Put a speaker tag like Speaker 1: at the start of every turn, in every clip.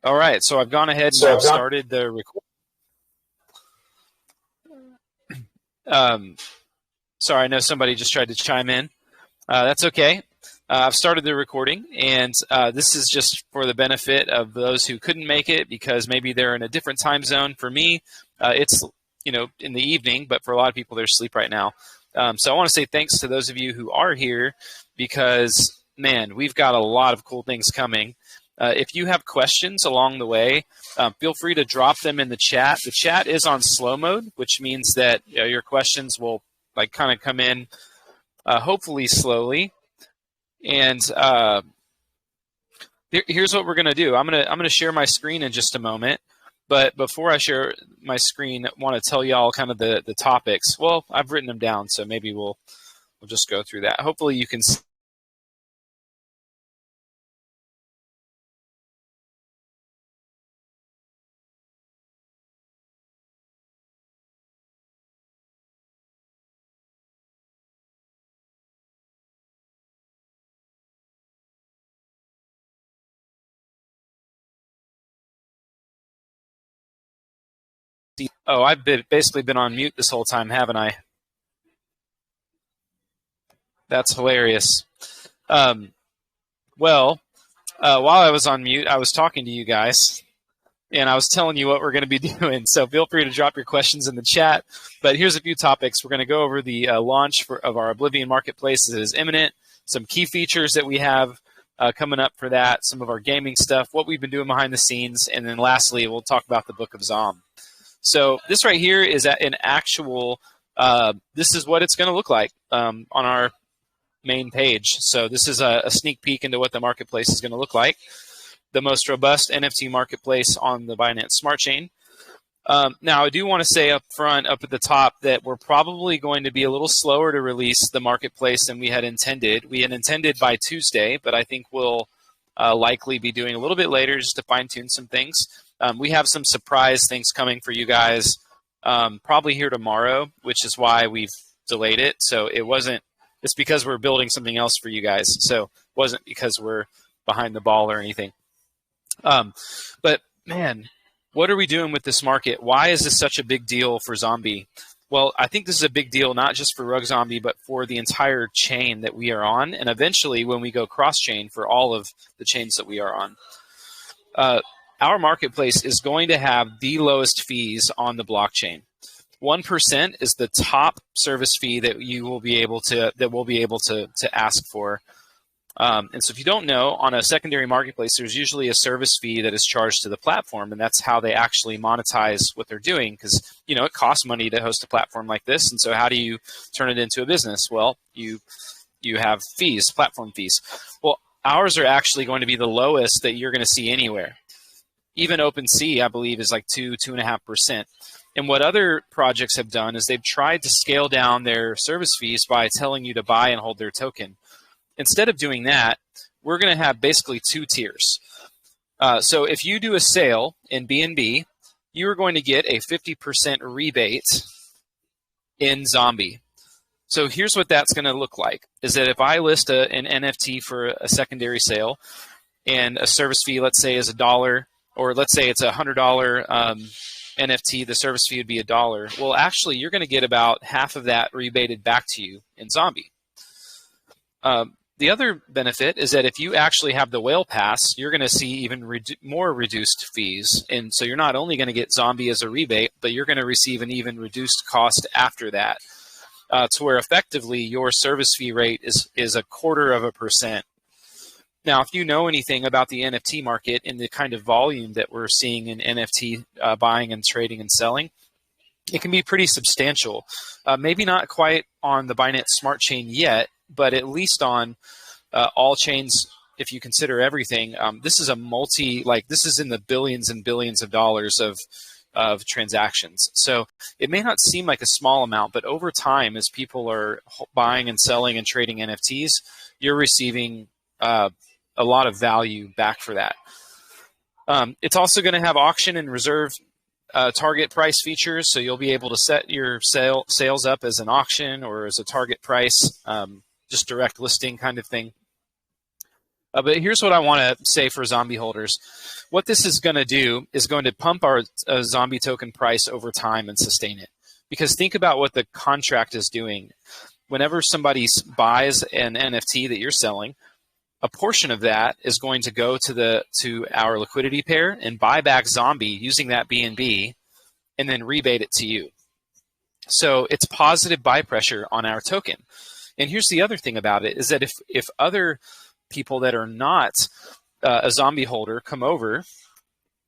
Speaker 1: All right, so I've gone ahead and I've started the record. Sorry, I know somebody just tried to chime in. That's okay. I've started the recording, and this is just for the benefit of those who couldn't make it because maybe they're in a different time zone. For me, it's in the evening, but for a lot of people, they're asleep right now. So I want to say thanks to those of you who are here because, man, we've got a lot of cool things coming. If you have questions along the way, feel free to drop them in the chat. The chat is on slow mode, which means that your questions will kind of come in hopefully slowly. And here's what we're going to do. I'm going to share my screen in just a moment. But before I share my screen, I want to tell y'all kind of the topics. Well, I've written them down, so maybe we'll just go through that. Hopefully you can see. Oh, I've basically been on mute this whole time, haven't I? That's hilarious. While I was on mute, I was talking to you guys, and I was telling you what we're going to be doing. So feel free to drop your questions in the chat. But here's a few topics. We're going to go over the launch of our Oblivion Marketplace that is imminent, some key features that we have coming up for that, some of our gaming stuff, what we've been doing behind the scenes, and then lastly, we'll talk about the Book of Zom. So this right here is an actual, this is what it's going to look like on our main page. So this is a sneak peek into what the marketplace is going to look like. The most robust NFT marketplace on the Binance Smart Chain. Now, I do want to say up front, up at the top, that we're probably going to be a little slower to release the marketplace than we had intended. We had intended by Tuesday, but I think we'll likely be doing a little bit later just to fine-tune some things. We have some surprise things coming for you guys probably here tomorrow, which is why we've delayed it. So it's because we're building something else for you guys. So it wasn't because we're behind the ball or anything. But man, what are we doing with this market? Why is this such a big deal for Zombie? Well, I think this is a big deal not just for Rug Zombie, but for the entire chain that we are on, and eventually when we go cross-chain for all of the chains that we are on. Our marketplace is going to have the lowest fees on the blockchain. 1% is the top service fee that we'll be able to ask for. And so if you don't know, on a secondary marketplace, there's usually a service fee that is charged to the platform, and that's how they actually monetize what they're doing because, it costs money to host a platform like this. And so how do you turn it into a business? Well, you have fees, platform fees. Well, ours are actually going to be the lowest that you're going to see anywhere. Even OpenSea, I believe, is like 2.5%. And what other projects have done is they've tried to scale down their service fees by telling you to buy and hold their token. Instead of doing that, we're going to have basically two tiers. So if you do a sale in BNB, you are going to get a 50% rebate in Zombie. So here's what that's going to look like, is that if I list an NFT for a secondary sale and a service fee, let's say, is $1, or let's say it's a $100 NFT, the service fee would be $1. Well, actually, you're going to get about half of that rebated back to you in Zombie. The other benefit is that if you actually have the whale pass, you're going to see even more reduced fees. And so you're not only going to get Zombie as a rebate, but you're going to receive an even reduced cost after that, to where effectively your service fee rate is 0.25%. Now, if you know anything about the NFT market and the kind of volume that we're seeing in NFT buying and trading and selling, it can be pretty substantial. Maybe not quite on the Binance Smart Chain yet, but at least on all chains, if you consider everything. This is this is in the billions and billions of dollars of transactions. So it may not seem like a small amount, but over time, as people are buying and selling and trading NFTs, you're receiving a lot of value back for that. It's also going to have auction and reserve target price features, so you'll be able to set your sales up as an auction or as a target price, just direct listing kind of thing. But here's what I want to say for zombie holders. What this is going to do is going to pump our zombie token price over time and sustain it. Because think about what the contract is doing. Whenever somebody buys an NFT that you're selling, a portion of that is going to go to our liquidity pair and buy back zombie using that BNB and then rebate it to you. So it's positive buy pressure on our token. And here's the other thing about it is that if other people that are not a zombie holder come over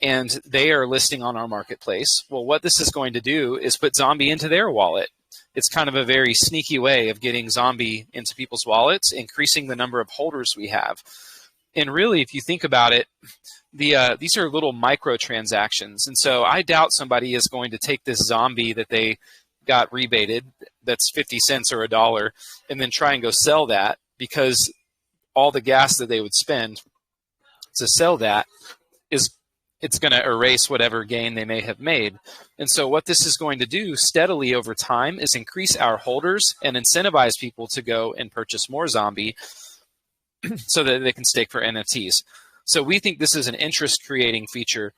Speaker 1: and they are listing on our marketplace, well, what this is going to do is put zombie into their wallet. It's kind of a very sneaky way of getting zombie into people's wallets, increasing the number of holders we have. And really, if you think about it, these are little microtransactions. And so I doubt somebody is going to take this zombie that they got rebated, that's 50 cents or $1, and then try and go sell that, because all the gas that they would spend to sell that it's going to erase whatever gain they may have made. And so what this is going to do steadily over time is increase our holders and incentivize people to go and purchase more zombie so that they can stake for NFTs. So we think this is an interest creating feature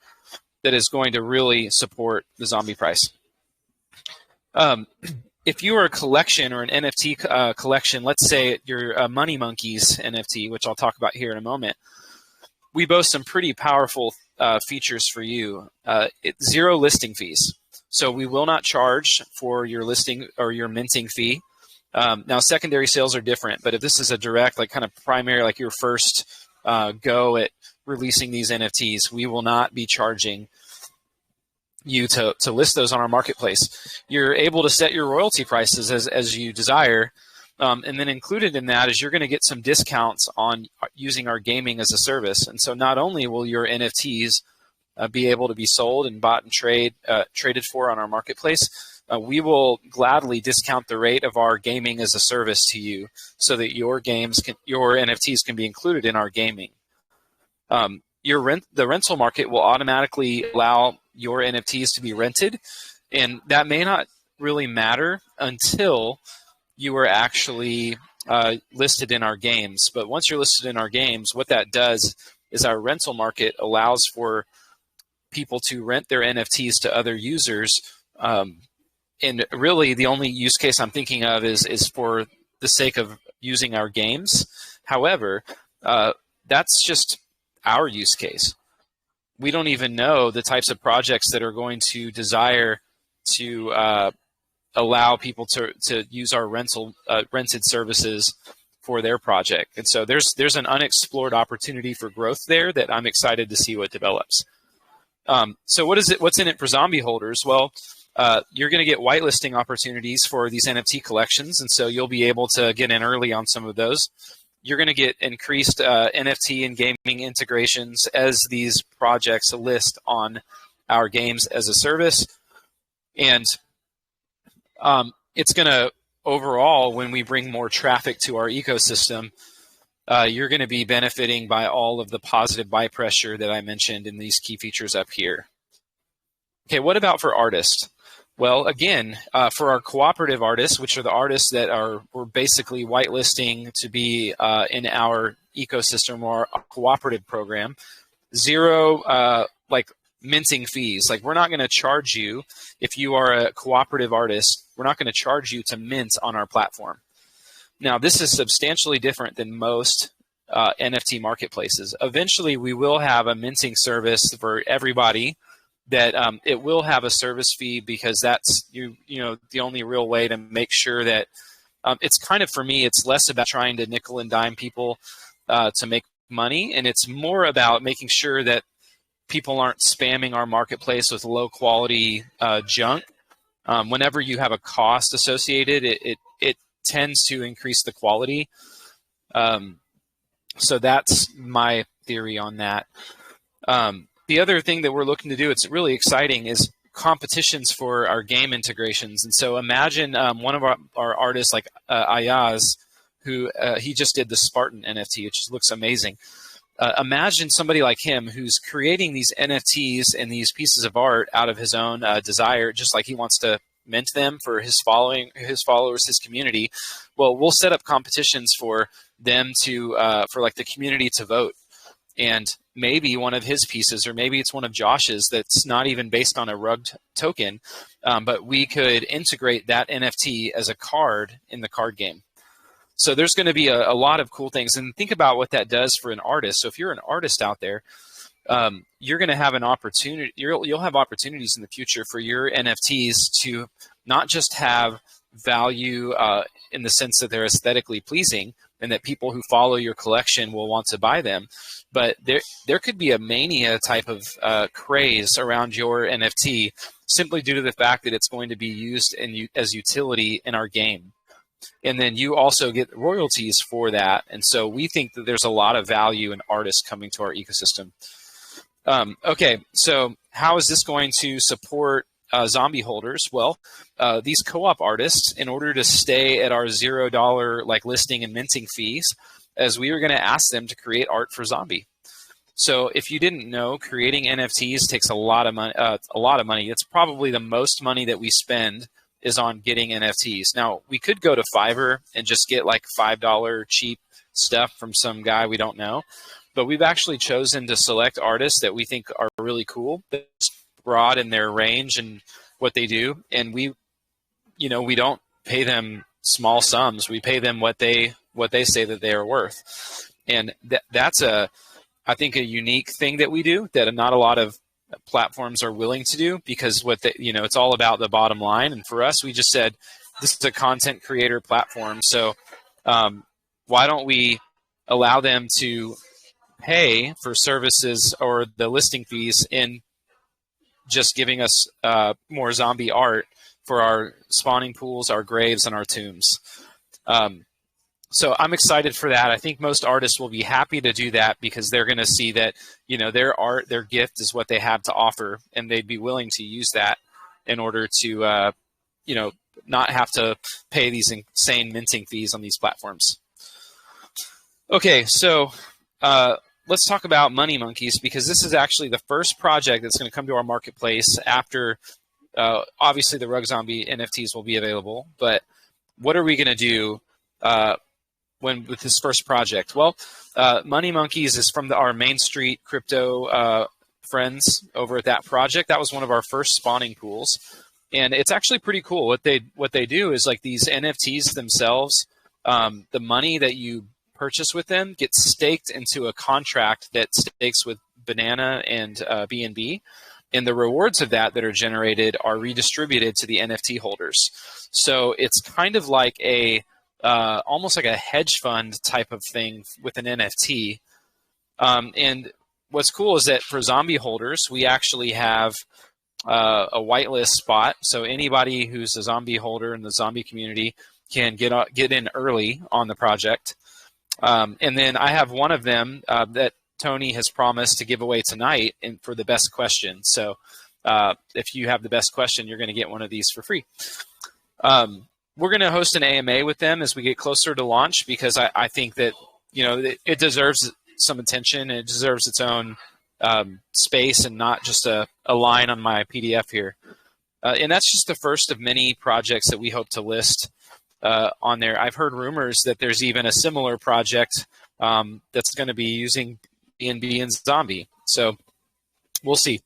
Speaker 1: that is going to really support the zombie price. If you are a collection or an NFT collection, let's say you're a Money Monkeys NFT, which I'll talk about here in a moment, we boast some pretty powerful features for you. Zero listing fees. So we will not charge for your listing or your minting fee. Now, secondary sales are different, but if this is a direct, like kind of primary, like your first go at releasing these NFTs, we will not be charging you to list those on our marketplace. You're able to set your royalty prices as you desire. And then included in that is you're going to get some discounts on using our gaming as a service. And so not only will your NFTs be able to be sold and bought and traded for on our marketplace, we will gladly discount the rate of our gaming as a service to you so that your NFTs can be included in our gaming. The rental market will automatically allow your NFTs to be rented, and that may not really matter until you are actually listed in our games. But once you're listed in our games, what that does is our rental market allows for people to rent their NFTs to other users. And really the only use case I'm thinking of is for the sake of using our games. However, that's just our use case. We don't even know the types of projects that are going to desire to allow people to use our rented services for their project. And so there's an unexplored opportunity for growth there that I'm excited to see what develops. So what's in it for zombie holders? Well, you're going to get whitelisting opportunities for these NFT collections, and so you'll be able to get in early on some of those. You're going to get increased NFT and gaming integrations as these projects list on our games as a service. And it's going to, overall, when we bring more traffic to our ecosystem, you're going to be benefiting by all of the positive buy pressure that I mentioned in these key features up here. Okay, what about for artists? Well, again, for our cooperative artists, which are the artists that we're basically whitelisting to be in our ecosystem or our cooperative program, zero minting fees. Like, we're not going to charge you if you are a cooperative artist. We're not going to charge you to mint on our platform. Now, this is substantially different than most NFT marketplaces. Eventually, we will have a minting service for everybody that it will have a service fee, because that's the only real way to make sure that it's kind of, for me, it's less about trying to nickel and dime people to make money, and it's more about making sure that people aren't spamming our marketplace with low quality junk. Whenever you have a cost associated, it tends to increase the quality. So that's my theory on that. The other thing that we're looking to do, it's really exciting, is competitions for our game integrations. And so imagine one of our artists like Ayaz, who he just did the Spartan NFT, which looks amazing. Imagine somebody like him who's creating these NFTs and these pieces of art out of his own desire, just like he wants to mint them for his followers, his community. Well, we'll set up competitions for them to for like the community to vote. And maybe one of his pieces, or maybe it's one of Josh's that's not even based on a rugged token, but we could integrate that NFT as a card in the card game. So there's going to be a lot of cool things. And think about what that does for an artist. So if you're an artist out there, you're going to have an opportunity. You'll have opportunities in the future for your NFTs to not just have value in the sense that they're aesthetically pleasing and that people who follow your collection will want to buy them, but there could be a mania type of craze around your NFT simply due to the fact that it's going to be used as utility in our game. And then you also get royalties for that. And so we think that there's a lot of value in artists coming to our ecosystem. Okay, so how is this going to support zombie holders? Well, these co-op artists, in order to stay at our $0 like listing and minting fees, as we were going to ask them to create art for zombie. So if you didn't know, creating NFTs takes a lot of money. It's probably the most money that we spend is on getting NFTs. Now, we could go to Fiverr and just get like $5 cheap stuff from some guy we don't know, but we've actually chosen to select artists that we think are really cool, that's broad in their range and what they do, and we don't pay them small sums. We pay them what they say that they are worth, and that's I think a unique thing that we do that not a lot of platforms are willing to do, because it's all about the bottom line. And for us, we just said this is a content creator platform, so why don't we allow them to pay for services or the listing fees in just giving us more zombie art for our spawning pools, our graves, and our tombs. So I'm excited for that. I think most artists will be happy to do that because they're going to see that, their art, their gift is what they have to offer, and they'd be willing to use that in order to, not have to pay these insane minting fees on these platforms. Okay, so let's talk about Money Monkeys, because this is actually the first project that's going to come to our marketplace after, obviously, the Rug Zombie NFTs will be available. But what are we going to do with this first project? Well, Money Monkeys is from our Main Street crypto friends over at that project. That was one of our first spawning pools, and it's actually pretty cool. What they do is, like, these NFTs themselves, the money that you purchase with them gets staked into a contract that stakes with Banana and BNB, and the rewards of that are generated are redistributed to the NFT holders. So it's kind of like almost like a hedge fund type of thing with an NFT. And what's cool is that for zombie holders, we actually have a whitelist spot. So anybody who's a zombie holder in the zombie community can get in early on the project. And then I have one of them that Tony has promised to give away tonight for the best question. So if you have the best question, you're going to get one of these for free. We're going to host an AMA with them as we get closer to launch, because I think that it deserves some attention. It deserves its own space and not just a line on my PDF here. And that's just the first of many projects that we hope to list on there. I've heard rumors that there's even a similar project that's going to be using BNB and Zombie. So we'll see.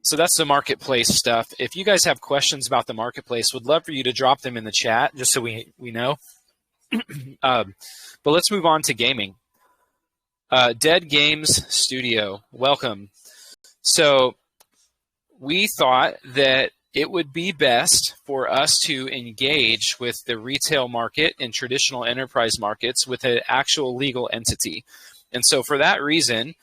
Speaker 1: So that's the marketplace stuff. If you guys have questions about the marketplace, would love for you to drop them in the chat just so we know. But let's move on to gaming. Dead Games Studio, welcome. So we thought that it would be best for us to engage with the retail market and traditional enterprise markets with an actual legal entity. And so for that reason,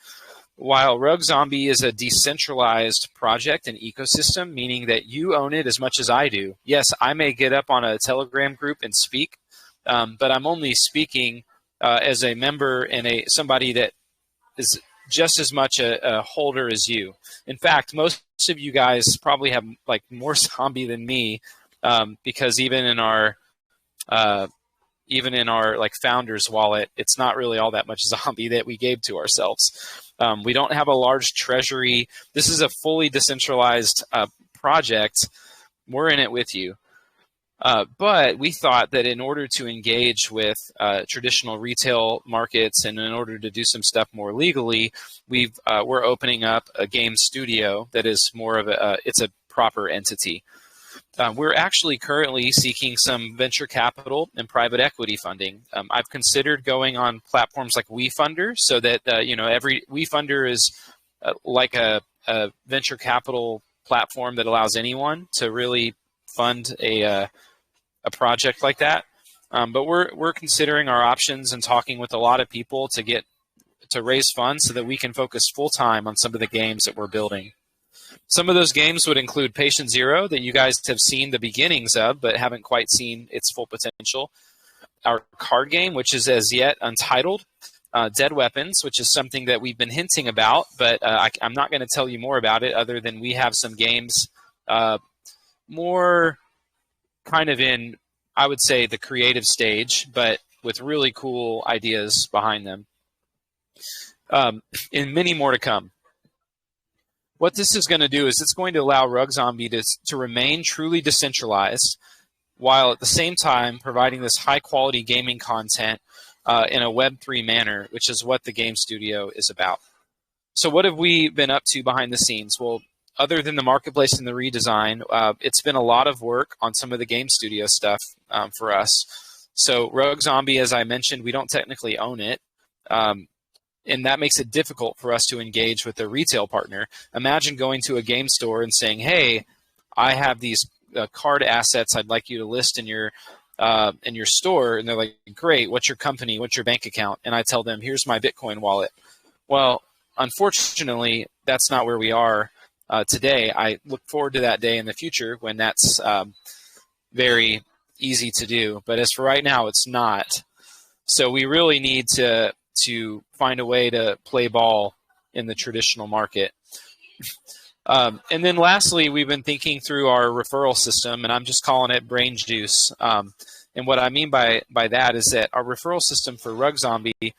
Speaker 1: while Rug Zombie is a decentralized project and ecosystem, meaning that you own it as much as I do, yes, I may get up on a Telegram group and speak, but I'm only speaking as a member and somebody that is just as much a holder as you. In fact, most of you guys probably have like more zombie than me, because even in our like founder's wallet, it's not really all that much zombie that we gave to ourselves. We don't have a large treasury. This is a fully decentralized project we're in it with you. But we thought that in order to engage with traditional retail markets and in order to do some stuff more legally, we're opening up a game studio that is more of it's a proper entity. We're actually currently seeking some venture capital and private equity funding. I've considered going on platforms like WeFunder, so that every WeFunder is like a venture capital platform that allows anyone to really fund a project like that. But we're considering our options and talking with a lot of people to raise funds so that we can focus full time on some of the games that we're building. Some of those games would include Patient Zero, that you guys have seen the beginnings of, but haven't quite seen its full potential. Our card game, which is as yet untitled. Dead Weapons, which is something that we've been hinting about, but I'm not going to tell you more about it other than we have some games more kind of in, I would say, the creative stage, but with really cool ideas behind them. And many more to come. What this is going to do is it's going to allow Rug Zombie to remain truly decentralized, while at the same time providing this high-quality gaming content in a Web3 manner, which is what the game studio is about. So what have we been up to behind the scenes? Well, other than the marketplace and the redesign, it's been a lot of work on some of the game studio stuff for us. So Rogue Zombie, as I mentioned, we don't technically own it. And that makes it difficult for us to engage with a retail partner. Imagine going to a game store and saying, hey, I have these card assets I'd like you to list in your store. And they're like, great, what's your company? What's your bank account? And I tell them, here's my Bitcoin wallet. Well, unfortunately, that's not where we are today. I look forward to that day in the future when that's very easy to do. But as for right now, it's not. So we really need to find a way to play ball in the traditional market. And then lastly, we've been thinking through our referral system, and I'm just calling it Brain Juice. And what I mean by that is that our referral system for Rug Zombie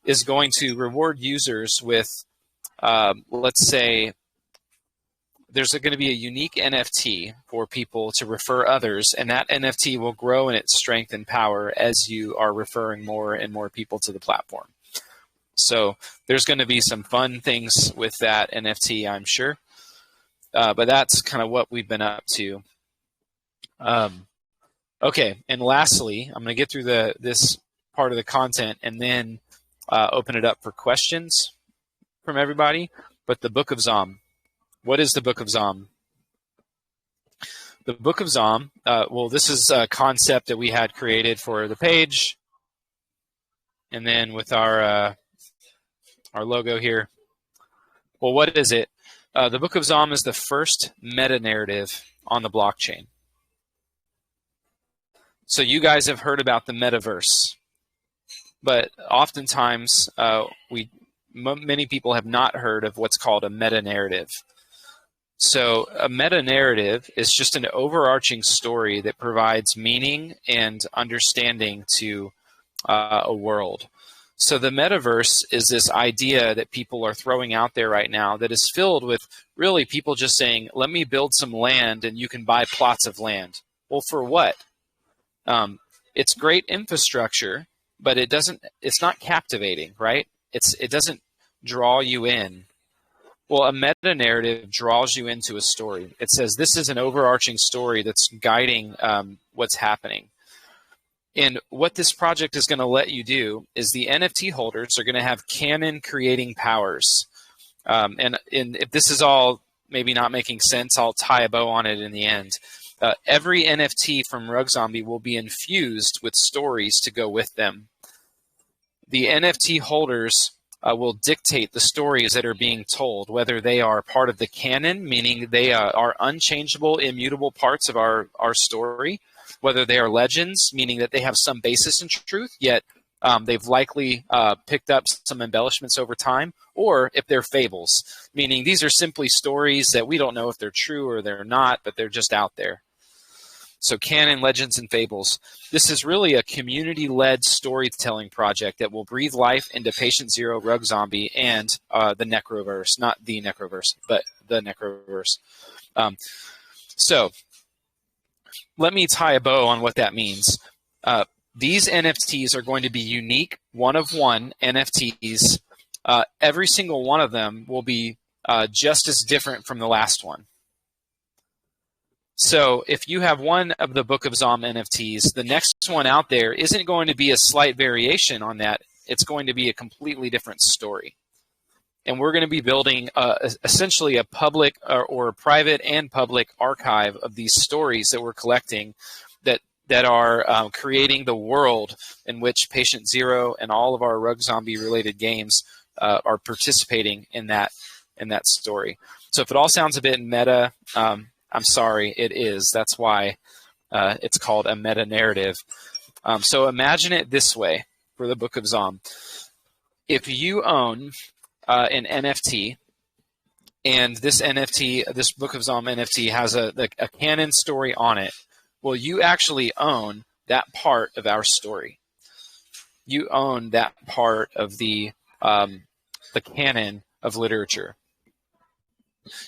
Speaker 1: is going to reward users with, let's say, there's going to be a unique NFT for people to refer others, and that NFT will grow in its strength and power as you are referring more and more people to the platform. So there's going to be some fun things with that NFT, I'm sure. But that's kind of what we've been up to. Okay, and lastly, I'm going to get through this part of the content and then open it up for questions from everybody. But the Book of Zom. What is the Book of Zom? The Book of Zom, well, this is a concept that we had created for the page. And then with our logo here. Well, what is it? The Book of Zom is the first meta-narrative on the blockchain. So you guys have heard about the metaverse, but oftentimes many people have not heard of what's called a meta-narrative. So a meta-narrative is just an overarching story that provides meaning and understanding to a world. So the metaverse is this idea that people are throwing out there right now that is filled with really people just saying, let me build some land and you can buy plots of land. Well, for what? It's great infrastructure, but it's not captivating, right? It doesn't draw you in. Well, a meta-narrative draws you into a story. It says this is an overarching story that's guiding what's happening. And what this project is going to let you do is the NFT holders are going to have canon creating powers. And if this is all maybe not making sense, I'll tie a bow on it in the end. Every NFT from Rug Zombie will be infused with stories to go with them. The NFT holders will dictate the stories that are being told, whether they are part of the canon, meaning they are unchangeable, immutable parts of our story, whether they are legends, meaning that they have some basis in truth, yet they've likely picked up some embellishments over time, or if they're fables, meaning these are simply stories that we don't know if they're true or they're not, but they're just out there. So canon, legends, and fables. This is really a community-led storytelling project that will breathe life into Patient Zero, Rug Zombie, and the Necroverse. Not the Necroverse, but the Necroverse. So let me tie a bow on what that means. These NFTs are going to be unique, one-of-one NFTs. Every single one of them will be just as different from the last one. So if you have one of the Book of Zom NFTs, the next one out there isn't going to be a slight variation on that. It's going to be a completely different story. And we're going to be building essentially a public or a private and public archive of these stories that we're collecting that are creating the world in which Patient Zero and all of our Rug Zombie related games are participating in that story. So if it all sounds a bit meta, I'm sorry, it is. That's why it's called a meta narrative. So imagine it this way for the Book of Zom. If you own an NFT, and this NFT, this Book of Zom NFT has a canon story on it, well, you actually own that part of our story. You own that part of the canon of literature.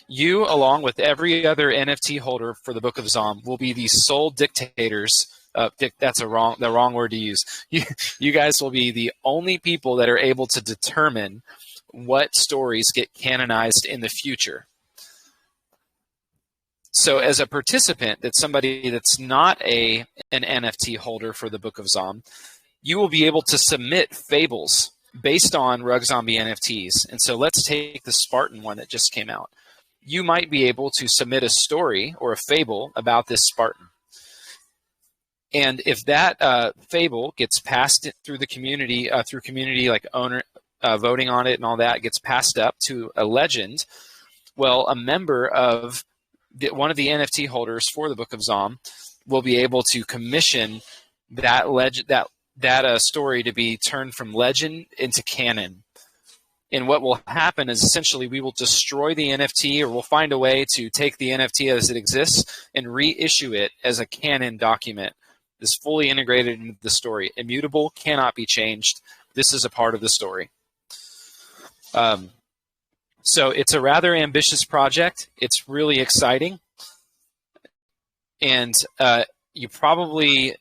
Speaker 1: You, along with every other NFT holder for the Book of Zom, will be the sole dictators. That's the wrong word to use. You guys will be the only people that are able to determine what stories get canonized in the future. So as a participant, that's somebody that's not an NFT holder for the Book of Zom, you will be able to submit fables based on Rug Zombie NFTs. And so let's take the Spartan one that just came out. You might be able to submit a story or a fable about this Spartan. And if that fable gets passed through the community, through community like owner voting on it and all that, gets passed up to a legend, well, a member of one of the NFT holders for the Book of Zom will be able to commission that legend, that story to be turned from legend into canon. And what will happen is essentially we will destroy the NFT, or we'll find a way to take the NFT as it exists and reissue it as a canon document. This is fully integrated into the story. Immutable, cannot be changed. This is a part of the story. So it's a rather ambitious project. It's really exciting. And it's probably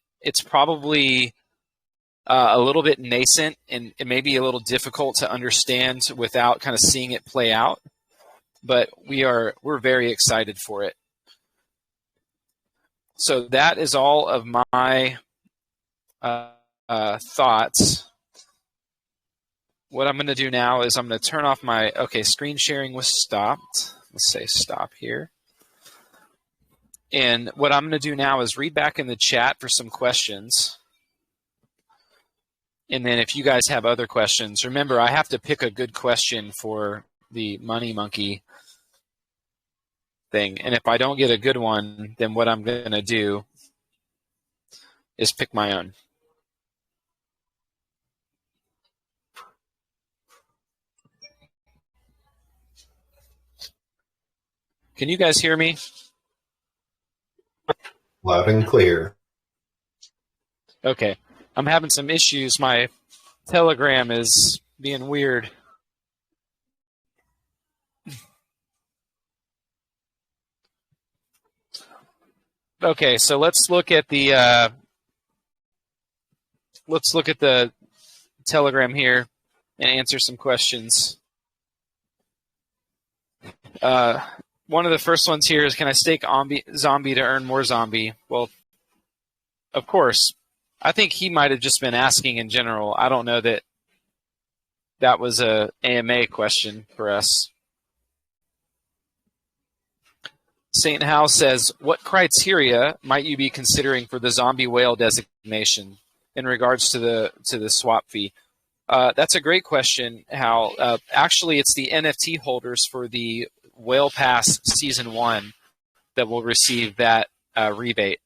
Speaker 1: a little bit nascent, and it may be a little difficult to understand without kind of seeing it play out. But we're very excited for it. So that is all of my thoughts. What I'm going to do now is I'm going to turn off my, screen sharing was stopped. Let's say stop here. And what I'm going to do now is read back in the chat for some questions. And then if you guys have other questions, remember I have to pick a good question for the Money Monkey thing. And if I don't get a good one, then what I'm going to do is pick my own. Can you guys hear me?
Speaker 2: Loud and clear.
Speaker 1: Okay. I'm having some issues. My Telegram is being weird. Okay, so let's look at the Telegram here and answer some questions. One of the first ones here is, can I stake zombie to earn more zombie? Well, of course. I think he might have just been asking in general. I don't know that that was a AMA question for us. St. Howe says, what criteria might you be considering for the zombie whale designation in regards to the swap fee? That's a great question, Hal. Actually, it's the NFT holders for the Whale Pass Season 1 that will receive that rebate.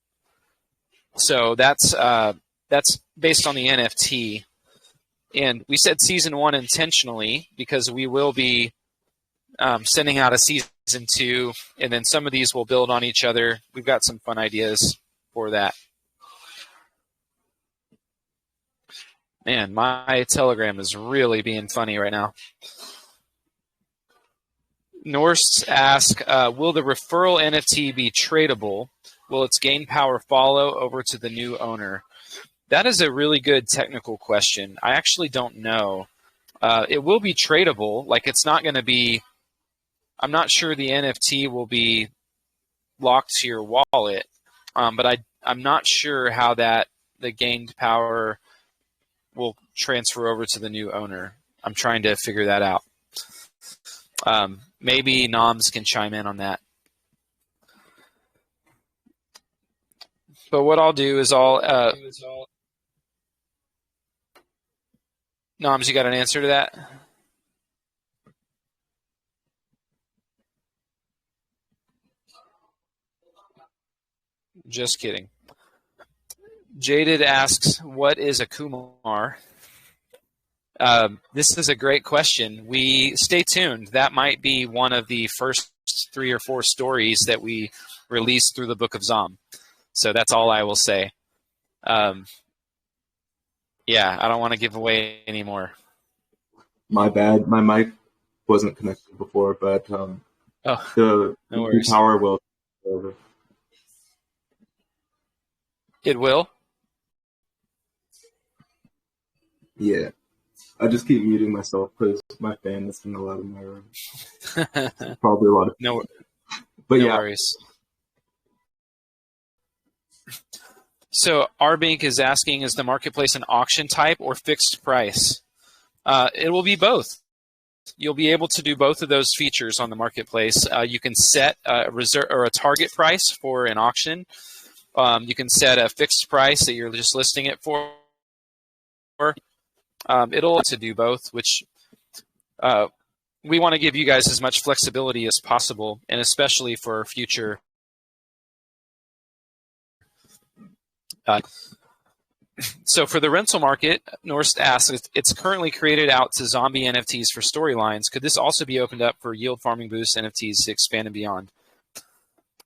Speaker 1: So that's based on the NFT. And we said Season 1 intentionally because we will be sending out a Season 2, and then some of these will build on each other. We've got some fun ideas for that. Man, my Telegram is really being funny right now. Norse asks, will the referral NFT be tradable will its gain power follow over to the new owner? That is a really good technical question. I actually don't know. It will be tradable. Like, it's not going to be, I'm not sure the NFT will be locked to your wallet, but I'm not sure how the gained power will transfer over to the new owner. I'm trying to figure that out. Maybe Noms can chime in on that. But what I'll do is Noms, you got an answer to that? Just kidding. Jaded asks, what is a Kumar? This is a great question. Stay tuned. That might be one of the first 3 or 4 stories that we release through the Book of Zom. So that's all I will say. Yeah, I don't want to give away any more.
Speaker 2: My bad. My mic wasn't connected before, but the power will over.
Speaker 1: It will?
Speaker 2: Yeah. I just keep muting myself because my fan is getting loud in my room. Probably a lot of
Speaker 1: no worries. So Arbink is asking, is the marketplace an auction type or fixed price? It will be both. You'll be able to do both of those features on the marketplace. You can set a reserve or a target price for an auction. You can set a fixed price that you're just listing it for. It'll to do both, which we want to give you guys as much flexibility as possible, and especially for future. So for the rental market, Norst asks, it's currently created out to zombie NFTs for storylines. Could this also be opened up for yield farming boost NFTs to expand and beyond?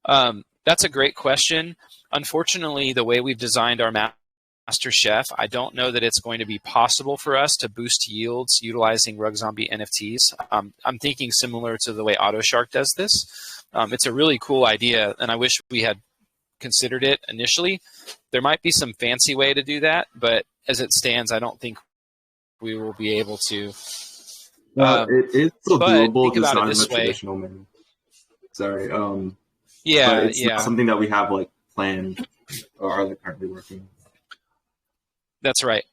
Speaker 1: That's a great question. Unfortunately, the way we've designed our Master Chef, I don't know that it's going to be possible for us to boost yields utilizing Rug Zombie NFTs. I'm thinking similar to the way AutoShark does this. It's a really cool idea, and I wish we had considered it initially. There might be some fancy way to do that, but as it stands, I don't think we will be able to.
Speaker 2: It is still doable, just not in the
Speaker 1: way.
Speaker 2: Traditional manner. Sorry.
Speaker 1: Yeah,
Speaker 2: but it's not something that we have like planned or are like currently working.
Speaker 1: That's right.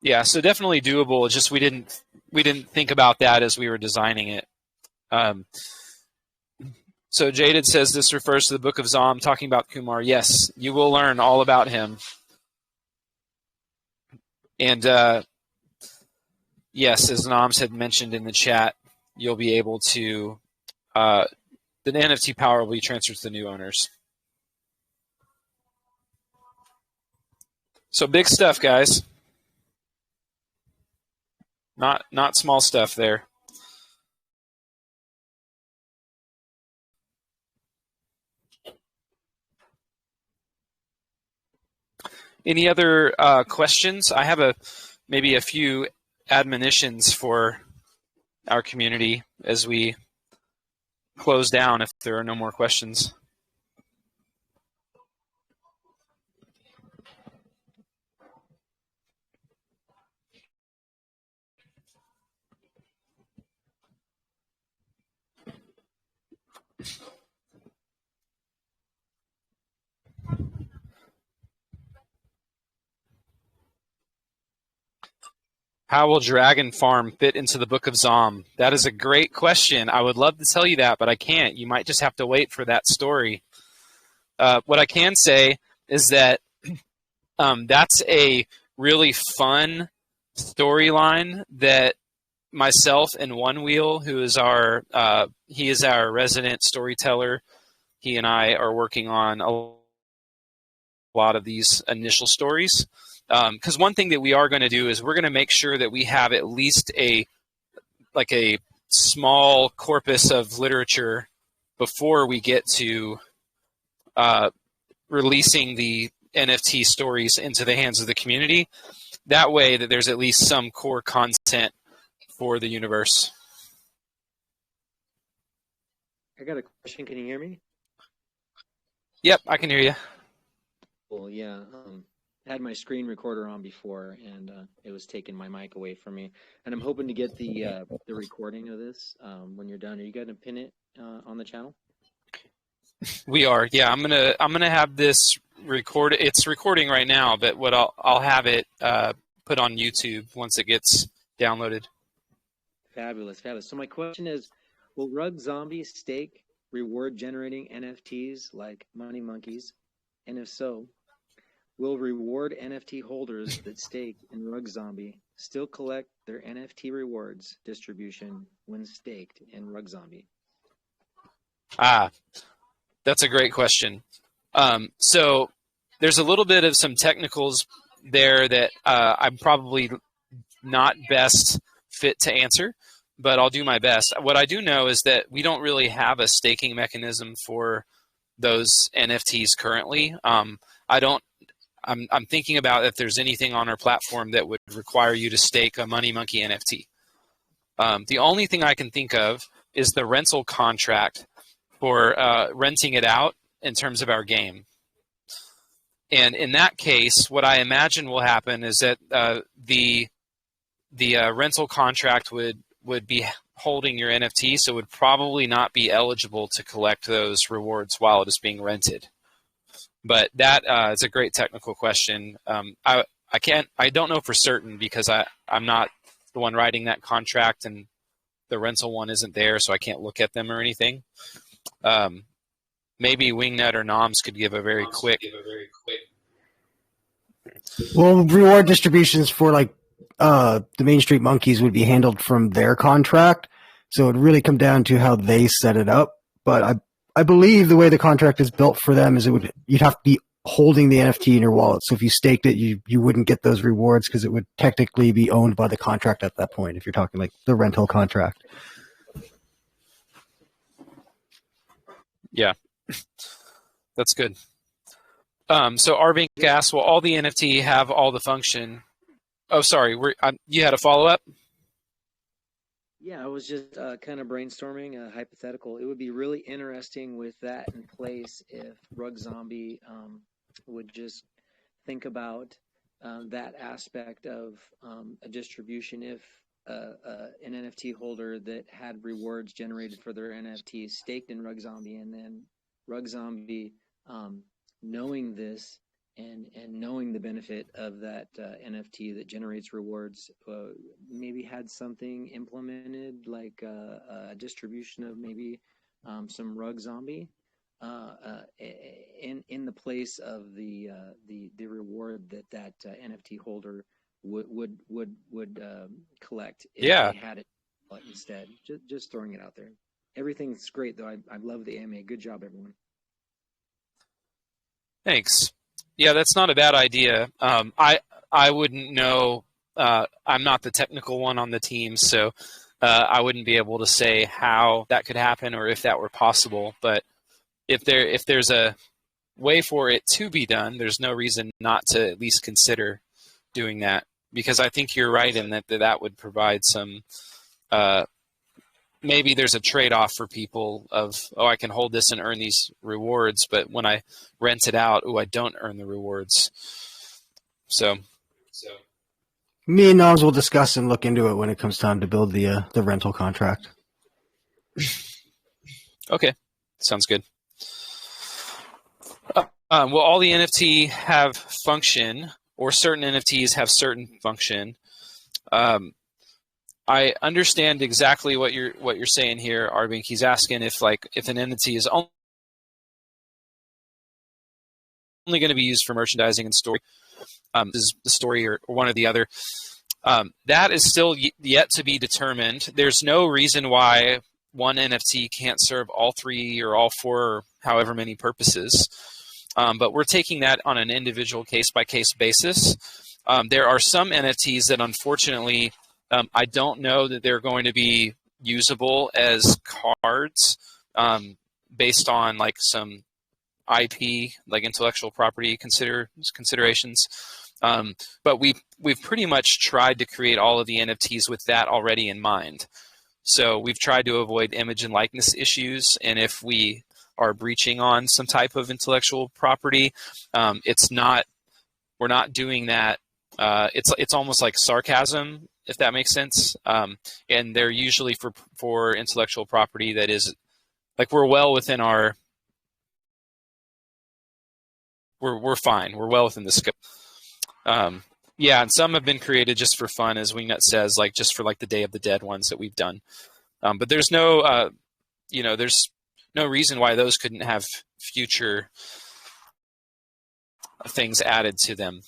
Speaker 1: Yeah, so definitely doable. Just we didn't think about that as we were designing it. So Jaded says this refers to the Book of Zom, talking about Kumar. Yes, you will learn all about him. And yes, as Noms had mentioned in the chat, you'll be able to, the NFT power will be transferred to the new owners. So big stuff, guys. Not small stuff there. Any other questions? I have maybe a few admonitions for our community as we close down if there are no more questions. How will Dragon Farm fit into the Book of Zom? That is a great question. I would love to tell you that, but I can't. You might just have to wait for that story. What I can say is that that's a really fun storyline that myself and One Wheel, who is he is our resident storyteller, he and I are working on a lot of these initial stories. Because one thing that we are going to do is we're going to make sure that we have at least a small corpus of literature before we get to releasing the NFT stories into the hands of the community. That way that there's at least some core content for the universe.
Speaker 3: I got a question. Can you hear me?
Speaker 1: Yep, I can hear you.
Speaker 3: Well, yeah. I had my screen recorder on before, and it was taking my mic away from me. And I'm hoping to get the recording of this when you're done. Are you going to pin it on the channel?
Speaker 1: We are. Yeah, I'm gonna have this record. It's recording right now, but what I'll have it put on YouTube once it gets downloaded.
Speaker 3: Fabulous, fabulous. So my question is, will Rug Zombie stake reward generating NFTs like Money Monkeys? And if so, will reward NFT holders that stake in Rug Zombie still collect their NFT rewards distribution when staked in Rug Zombie?
Speaker 1: That's a great question. So there's a little bit of some technicals there that I'm probably not best fit to answer, but I'll do my best. What I do know is that we don't really have a staking mechanism for those NFTs currently. I'm thinking about if there's anything on our platform that would require you to stake a Money Monkey NFT. The only thing I can think of is the rental contract for renting it out in terms of our game. And in that case, what I imagine will happen is that the rental contract would be holding your NFT, so would probably not be eligible to collect those rewards while it is being rented. But that is a great technical question. I don't know for certain because I'm not the one writing that contract, and the rental one isn't there, so I can't look at them or anything. Maybe Wingnut or Noms could give a very quick.
Speaker 4: Well, reward distributions for like the Main Street Monkeys would be handled from their contract, so it would really come down to how they set it up. But I believe the way the contract is built for them is you'd have to be holding the NFT in your wallet. So if you staked it, you wouldn't get those rewards because it would technically be owned by the contract at that point. If you're talking like the rental contract.
Speaker 1: Yeah, that's good. So Arvink asks, will all the NFT have all the function? Oh, sorry, you had a follow-up?
Speaker 3: Yeah, I was just kind of brainstorming a hypothetical. It would be really interesting with that in place if Rug Zombie would just think about that aspect of a distribution. If an NFT holder that had rewards generated for their NFTs staked in Rug Zombie, and then Rug Zombie knowing this and knowing the benefit of that NFT that generates rewards, maybe had something implemented like a distribution of maybe some Rug Zombie in the place of the reward that NFT holder would collect if they had it instead. Just throwing it out there. Everything's great though. I love the AMA. Good job, everyone.
Speaker 1: Thanks. Yeah, that's not a bad idea. I wouldn't know. I'm not the technical one on the team, so I wouldn't be able to say how that could happen or if that were possible. But if there's a way for it to be done, there's no reason not to at least consider doing that. Because I think you're right in that would provide some. Maybe there's a trade-off for people of, oh, I can hold this and earn these rewards, but when I rent it out, oh, I don't earn the rewards. So
Speaker 4: me and Noms will discuss and look into it when it comes time to build the rental contract.
Speaker 1: Okay, sounds good. Will all the NFT have function, or certain NFTs have certain function? I understand exactly what you're saying here, Arvink. He's asking if an entity is only going to be used for merchandising and story, is the story or one or the other. That is still yet to be determined. There's no reason why one NFT can't serve all three or all four or however many purposes. But we're taking that on an individual case-by-case basis. There are some NFTs that unfortunately I don't know that they're going to be usable as cards based on like some IP, like intellectual property considerations. But we've pretty much tried to create all of the NFTs with that already in mind. So we've tried to avoid image and likeness issues, and if we are breaching on some type of intellectual property. We're not doing that. It's almost like sarcasm, if that makes sense. And they're usually for intellectual property that is like we're well within our. We're fine. We're well within the scope. Yeah, and some have been created just for fun, as Wingnut says, like just for like the Day of the Dead ones that we've done. But there's no, there's no reason why those couldn't have future things added to them.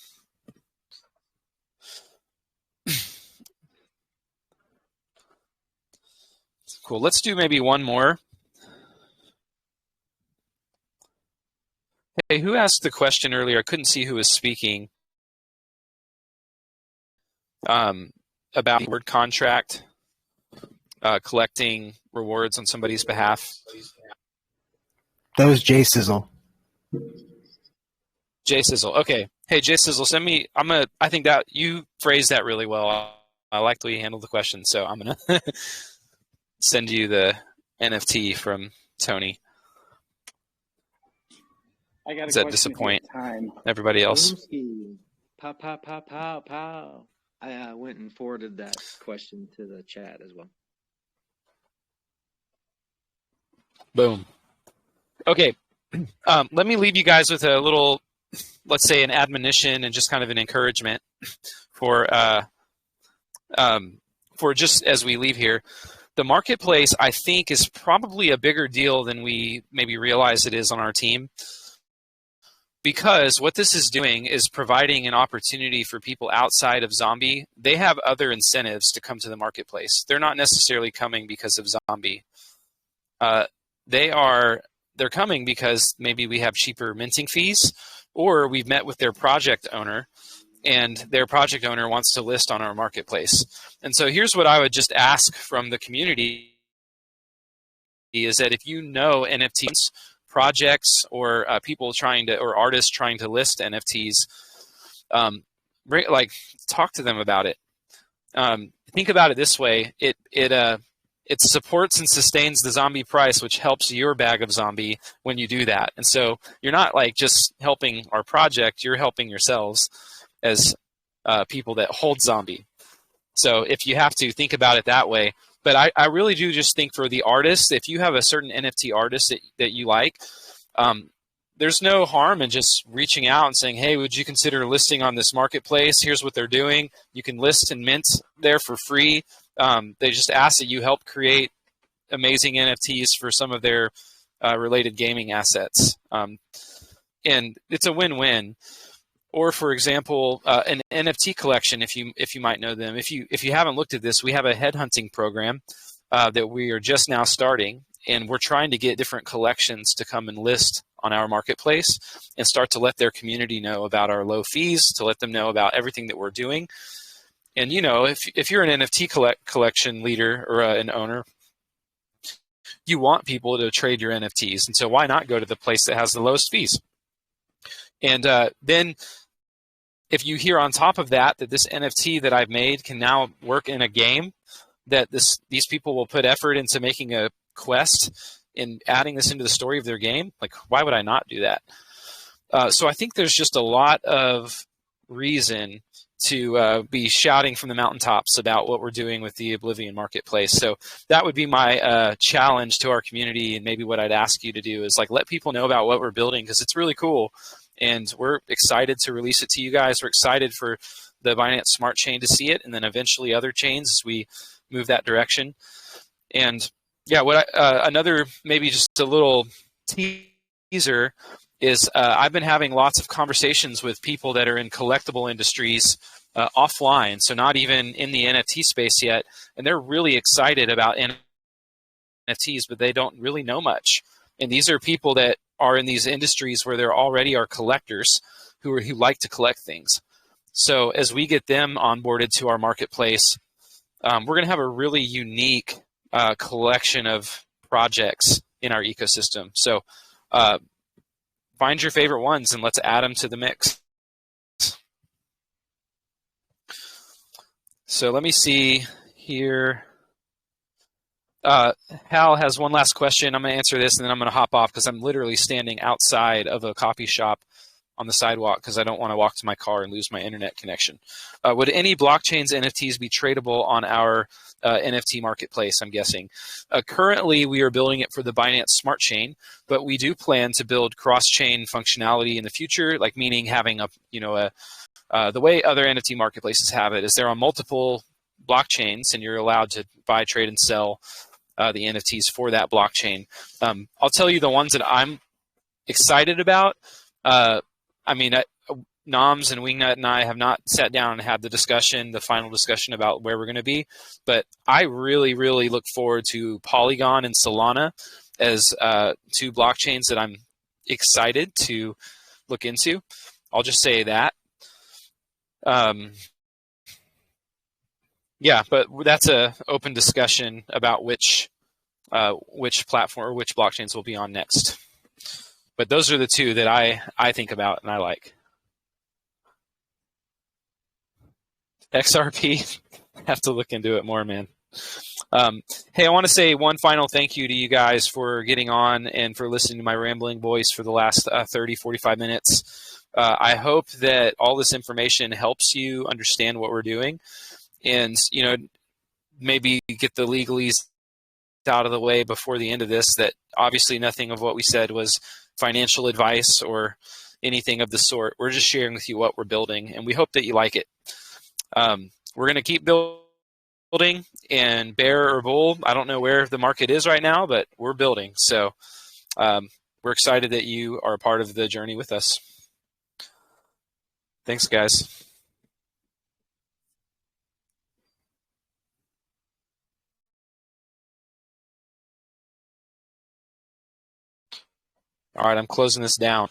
Speaker 1: Cool. Let's do maybe one more. Hey, who asked the question earlier? I couldn't see who was speaking. About the word contract, collecting rewards on somebody's behalf.
Speaker 4: That was Jay Sizzle.
Speaker 1: Jay Sizzle. Okay. Hey, Jay Sizzle, send me. I think that you phrased that really well. I like the way you handled the question, so I'm gonna send you the NFT from Tony.
Speaker 5: I got
Speaker 1: Does that disappoint everybody else?
Speaker 3: Pow, pow, pow, pow, pow. I went and forwarded that question to the chat as well.
Speaker 1: Boom. Okay. Let me leave you guys with a little, let's say, an admonition and just kind of an encouragement for just as we leave here. The marketplace, I think, is probably a bigger deal than we maybe realize it is on our team. Because what this is doing is providing an opportunity for people outside of Zombie. They have other incentives to come to the marketplace. They're not necessarily coming because of Zombie. They're coming because maybe we have cheaper minting fees, or we've met with their project owner, and their project owner wants to list on our marketplace. And so here's what I would just ask from the community is that if you know NFTs, projects or people or artists trying to list NFTs, talk to them about it. Think about it this way: it supports and sustains the Zombie price, which helps your bag of Zombie when you do that. And so you're not like just helping our project; you're helping yourselves as people that hold Zombie. So if you have to think about it that way. But I really do just think for the artists, if you have a certain NFT artist that you like, there's no harm in just reaching out and saying, hey, would you consider listing on this marketplace? Here's what they're doing. You can list and mint there for free. They just ask that you help create amazing NFTs for some of their related gaming assets. And it's a win-win. Or, for example, an NFT collection, if you might know them. If you haven't looked at this, we have a headhunting program that we are just now starting, and we're trying to get different collections to come and list on our marketplace and start to let their community know about our low fees, to let them know about everything that we're doing. And if you're an NFT collection leader or an owner, you want people to trade your NFTs, and so why not go to the place that has the lowest fees? And then if you hear on top of that this NFT that I've made can now work in a game, that these people will put effort into making a quest and adding this into the story of their game, like why would I not do that? So I think there's just a lot of reason to be shouting from the mountaintops about what we're doing with the Oblivion Marketplace. So that would be my challenge to our community, and maybe what I'd ask you to do is like let people know about what we're building, because it's really cool. And we're excited to release it to you guys. We're excited for the Binance Smart Chain to see it, and then eventually other chains as we move that direction. And yeah, another maybe just a little teaser is I've been having lots of conversations with people that are in collectible industries offline, so not even in the NFT space yet, and they're really excited about NFTs, but they don't really know much. And these are people that are in these industries where there already are collectors who like to collect things. So as we get them onboarded to our marketplace, we're going to have a really unique collection of projects in our ecosystem. So find your favorite ones and let's add them to the mix. So let me see here. Hal has one last question. I'm going to answer this, and then I'm going to hop off because I'm literally standing outside of a coffee shop on the sidewalk because I don't want to walk to my car and lose my internet connection. Would any blockchain's NFTs be tradable on our NFT marketplace, I'm guessing? Currently, we are building it for the Binance Smart Chain, but we do plan to build cross-chain functionality in the future, like meaning having the way other NFT marketplaces have it is they're on multiple blockchains, and you're allowed to buy, trade, and sell the NFTs for that blockchain. I'll tell you the ones that I'm excited about. Noms and Wingnut and I have not sat down and had the final discussion about where we're going to be, but I really, really look forward to Polygon and Solana as two blockchains that I'm excited to look into. I'll just say that. Yeah, but that's an open discussion about which platform or which blockchains will be on next. But those are the two that I think about and I like. XRP, have to look into it more, man. Hey, I want to say one final thank you to you guys for getting on and for listening to my rambling voice for the last 30, 45 minutes. I hope that all this information helps you understand what we're doing and, maybe get the legalese out of the way before the end of this, that obviously nothing of what we said was financial advice or anything of the sort. We're just sharing with you what we're building, and we hope that you like it. We're going to keep building, and bear or bull, I don't know where the market is right now, but we're building. So we're excited that you are a part of the journey with us. Thanks, guys. All right, I'm closing this down.